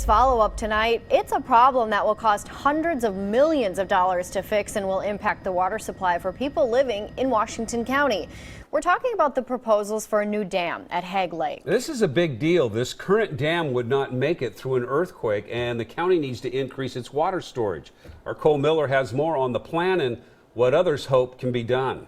Follow-up tonight. It's a problem that will cost hundreds of millions of dollars to fix and will impact the water supply for people living in Washington County. We're talking about the proposals for a new dam at Hagg Lake. This is a big deal. This current dam would not make it through an earthquake, and the county needs to increase its water storage. Our Cole Miller has more on the plan and what others hope can be done.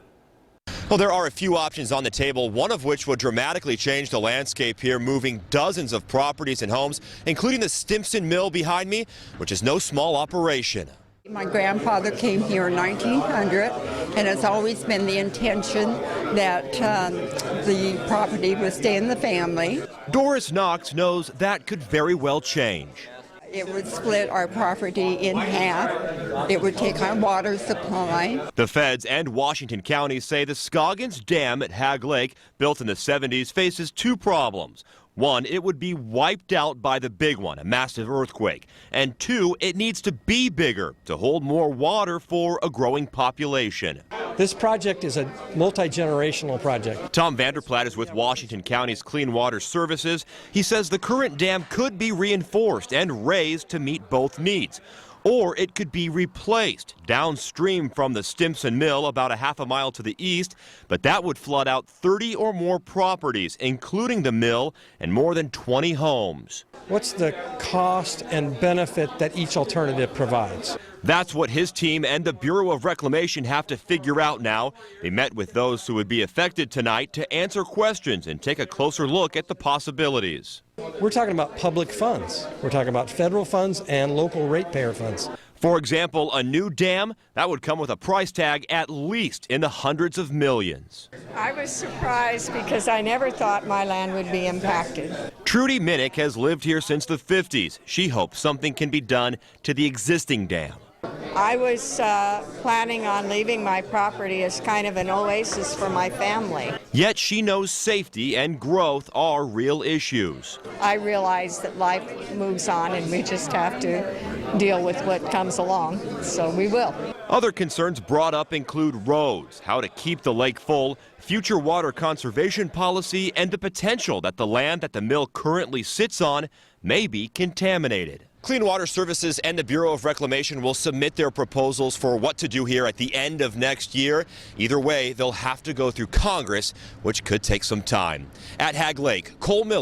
Well, there are a few options on the table, one of which would dramatically change the landscape here, moving dozens of properties and homes, including the Stimson Mill behind me, which is no small operation. My grandfather came here in 1900, and it's always been the intention that the property would stay in the family. Doris Knox knows that could very well change. It would split our property in half. It would take our water supply. The feds and Washington County say the Scoggins Dam at Hagg Lake, built in the 70s, faces two problems. One, it would be wiped out by the big one, a massive earthquake. And two, it needs to be bigger to hold more water for a growing population. This project is a multi-generational project. Tom Vanderplaat is with Washington County's Clean Water Services. He says the current dam could be reinforced and raised to meet both needs. Or it could be replaced downstream from the Stimson Mill about a half a mile to the east, but that would flood out 30 or more properties, including the mill and more than 20 homes. What's the cost and benefit that each alternative provides? That's what his team and the Bureau of Reclamation have to figure out now. They met with those who would be affected tonight to answer questions and take a closer look at the possibilities. We're talking about public funds. We're talking about federal funds and local ratepayer funds. For example, a new dam, that would come with a price tag at least in the hundreds of millions. I was surprised because I never thought my land would be impacted. Trudy Minnick has lived here since the 50s. She hopes something can be done to the existing dam. I was planning on leaving my property as kind of an oasis for my family. Yet she knows safety and growth are real issues. I realize that life moves on and we just have to deal with what comes along, so we will. Other concerns brought up include roads, how to keep the lake full, future water conservation policy, and the potential that the land that the mill currently sits on may be contaminated. Clean Water Services and the Bureau of Reclamation will submit their proposals for what to do here at the end of next year. Either way, they'll have to go through Congress, which could take some time. At Hagg Lake, Cole Miller.